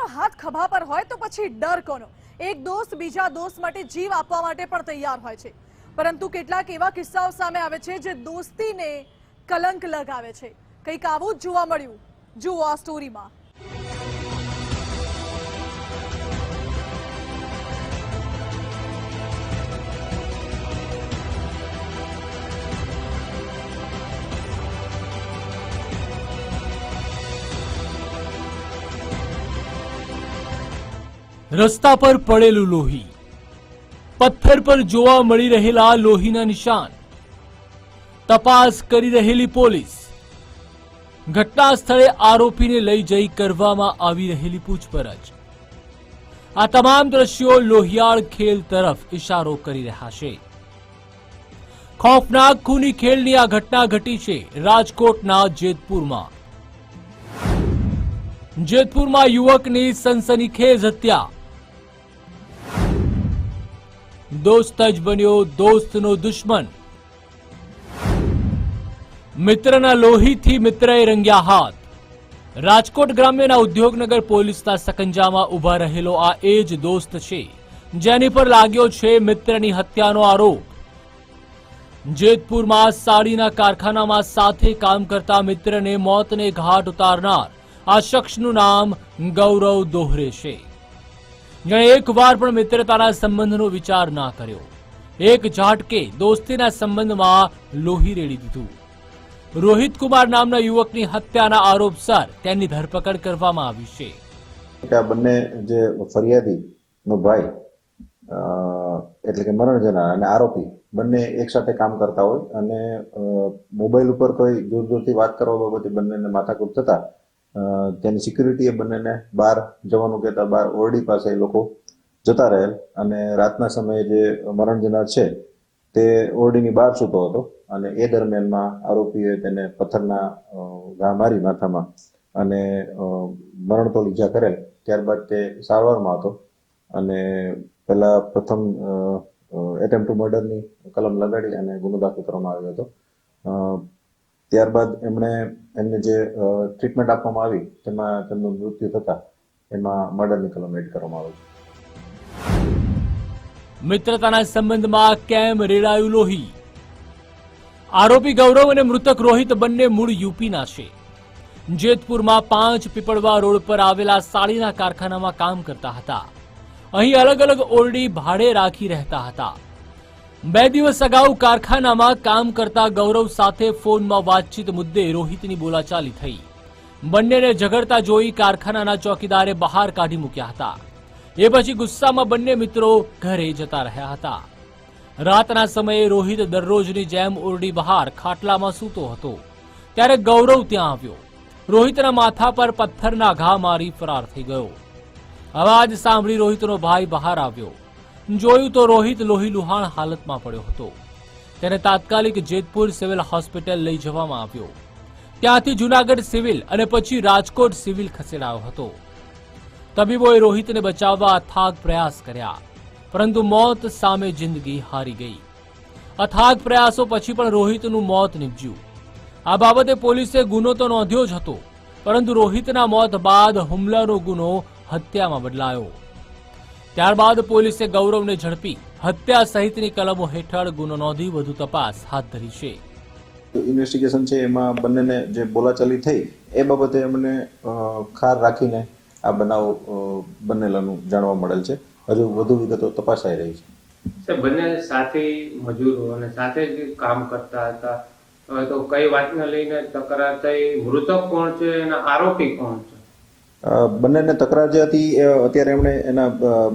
મિત્રનો હાથ ખભા પર હોય તો પછી ડર કોનો? એક દોસ્ત બીજા દોસ્ત માટે જીવ આપવા માટે પણ તૈયાર હોય છે, પરંતુ કેટલાક એવા કિસ્સાઓ સામે આવે છે જે દોસ્તીને કલંક લગાવે છે. કંઈક આવું જ જોવા મળ્યું. જુઓ આ સ્ટોરીમાં. રસ્તા પર પડેલું લોહી, પથ્થર પર જોવા મળી રહેલા લોહીના નિશાન, તપાસ કરી રહેલી પોલીસ, ઘટના સ્થળે આરોપીને લઈ જઈ કરવામાં આવી રહેલી પૂછપરછ. આ તમામ દ્રશ્યો લોહિયાળ ખેલ તરફ ઇશારો કરી રહ્યા છે. ખોફનાક ખૂની ખેલની આ ઘટના ઘટી છે રાજકોટના જેતપુરમાં. જેતપુરમાં યુવકની સનસનીખેજ હત્યા. દોસ્ત જ બન્યો દોસ્તનો દુશ્મન. મિત્રના લોહીથી મિત્રએ રંગ્યા હાથ. રાજકોટ ગ્રામ્યના ઉદ્યોગનગર પોલીસના સકંજામાં ઉભા રહેલો આ એ જ દોસ્ત છે જેની પર લાગ્યો છે મિત્રની હત્યાનો આરોપ. જેતપુરમાં સાડીના કારખાનામાં સાથે કામ કરતા મિત્રને મોતને ઘાટ ઉતારનાર આ શખ્સનું નામ ગૌરવ દોહરે છે, જેણે એકવાર પણ મિત્રતાના સંબંધનો વિચાર ના કર્યો. એક ઝાટકે દોસ્તીના સંબંધમાં લોહી રેડી દીધું. રોહિત કુમાર નામના યુવકની હત્યાના આરોપસર તેની ધરપકડ કરવામાં આવી છે. આ બંને જે ફરિયાદી નો ભાઈ એટલે કે મરણ જનાર અને આરોપી બંને એક સાથે કામ કરતા હોય અને મોબાઈલ ઉપર કોઈ દૂર દૂરથી વાત કરવા બાબતે બંનેને માથાકૂટ થતા તેની સિક્યુરિટીએ બંનેને બહાર જવાનું કહેતા બહાર ઓરડી પાસે એ લોકો જતા રહેલ અને રાતના સમયે જે મરણ જનાર છે તે ઓરડીની બહાર સૂતો હતો અને એ દરમિયાનમાં આરોપીએ તેને પથ્થરના ઘા મારી માથામાં અને મરણતોલ ઈજા કરેલ. ત્યારબાદ તે સારવારમાં હતો અને પહેલા પ્રથમ એટેમ્પ્ટ ટુ મર્ડરની કલમ લગાડી અને ગુનો દાખલ કરવામાં આવ્યો હતો. ત્યારબાદ એમને જે ટ્રીટમેન્ટ આપવામાં આવી તેમાં તેમનું મૃત્યુ થતા એમાં મર્ડરની કલમ એડ કરવામાં આવી. મિત્રતાના સંબંધમાં કેમ રેડાયું લોહી? આરોપી ગૌરવ અને મૃતક રોહિત બંને મૂળ યુપીના છે. જેતપુરમાં 5 પીપળવા રોડ પર આવેલા સાડીના કારખાનામાં કામ કરતા હતા. અહીં અલગ અલગ ઓરડી ભાડે રાખી રહેતા હતા. 2 દિવસ અગાઉ કારખાનામાં કામ કરતા ગૌરવ સાથે ફોનમાં વાતચીત મુદ્દે રોહિતની બોલાચાલી થઈ. બંનેને ઝઘડતા જોઈ કારખાનાના ચોકીદારે બહાર કાઢી મૂક્યા હતા. એ પછી ગુસ્સામાં બંને મિત્રો ઘરે જતા રહ્યા હતા. રાતના સમયે રોહિત દરરોજની જેમ ઓરડી બહાર ખાટલામાં સૂતો હતો ત્યારે ગૌરવ ત્યાં આવ્યો. રોહિતના માથા પર પથ્થરના ઘા મારી ફરાર થઈ ગયો. અવાજ સાંભળી રોહિતનો ભાઈ બહાર આવ્યો. જોયું તો રોહિત લોહી લુહાણ હાલતમાં પડ્યો હતો. તેને તાત્કાલિક જેતપુર સિવિલ હોસ્પિટલ લઈ જવામાં આવ્યો. ત્યાંથી જૂનાગઢ સિવિલ અને પછી રાજકોટ સિવિલ ખસેડાયો હતો. તબીબોએ રોહિતને બચાવવા અથાગ પ્રયાસ કર્યા, પરંતુ મોત સામે જિંદગી હારી ગઈ. અથાગ પ્રયાસો પછી પણ રોહિતનું મોત નીપજ્યું. આ બાબતે પોલીસે ગુનો તો નોંધ્યો જ હતો, પરંતુ રોહિતના મોત બાદ હુમલાનો ગુનો હત્યામાં બદલાયો. ત્યારબાદ પોલીસે ગૌરવને ઝડપી હત્યા સહિતની કલમો હેઠળ ગુનો નોંધી વધુ તપાસ હાથ ધરી છે. ઇન્વેસ્ટિગેશન છે એમાં બંનેને જે બોલાચાલી થઈ એ બાબતે અમને ખાર રાખીને આ બનાવ બનેલાનું જાણવા મળેલ છે. હજુ વધુ વિગતો તપાસાઈ રહી છે. બંને સાથે મજૂરો અને સાથે જ કામ કરતા હતા, તો કઈ વાતને લઈને તકરાર થઈ? મૃતક કોણ છે અને આરોપી કોણ છે? બંનેને તકરાર જે હતી એ અત્યારે એમણે એના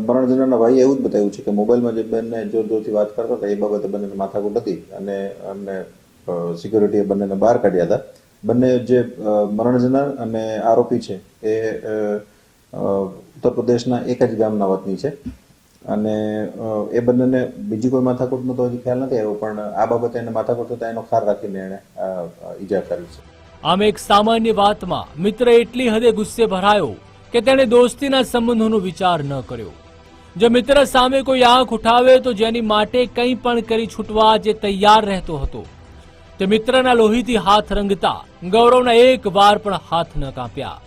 મરણ જનારના ભાઈએ એવું જ બતાવ્યું છે કે મોબાઈલમાં જે બંને જોર જોરથી વાત કરતા હતા એ બાબતે બંનેને માથાકૂટ હતી અને અમને સિક્યુરિટીએ બંનેને બહાર કાઢ્યા હતા. બંને જે મરણ જનાર અને આરોપી છે એ ઉત્તર પ્રદેશના એક જ ગામના વતની છે અને એ બંનેને બીજી કોઈ માથાકૂટનો તો હજી ખ્યાલ નથી આવ્યો, પણ આ બાબતે એને માથાકૂટ થતા એનો ખાર રાખીને એણે ઈજા કરી છે. આમ એક સામાન્ય વાતમાં મિત્ર એટલી હદે ગુસ્સે ભરાયો કે તેણે દોસ્તીના સંબંધોનો વિચાર ન કર્યો. જો મિત્ર સામે કોઈ આંખ ઉઠાવે તો જેની માટે કંઈ પણ કરી છૂટવા જે તૈયાર રહેતો હતો, તે મિત્રના લોહીથી હાથ રંગતા ગૌરવના એક વાર પણ હાથ ન કાપ્યા.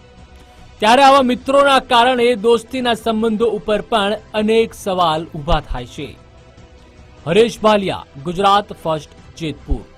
ત્યારે આવા મિત્રોના કારણે દોસ્તીના સંબંધો ઉપર પણ અનેક સવાલ ઊભા થાય છે. હરેશ ભાલિયા, ગુજરાત ફર્સ્ટ, જેતપુર.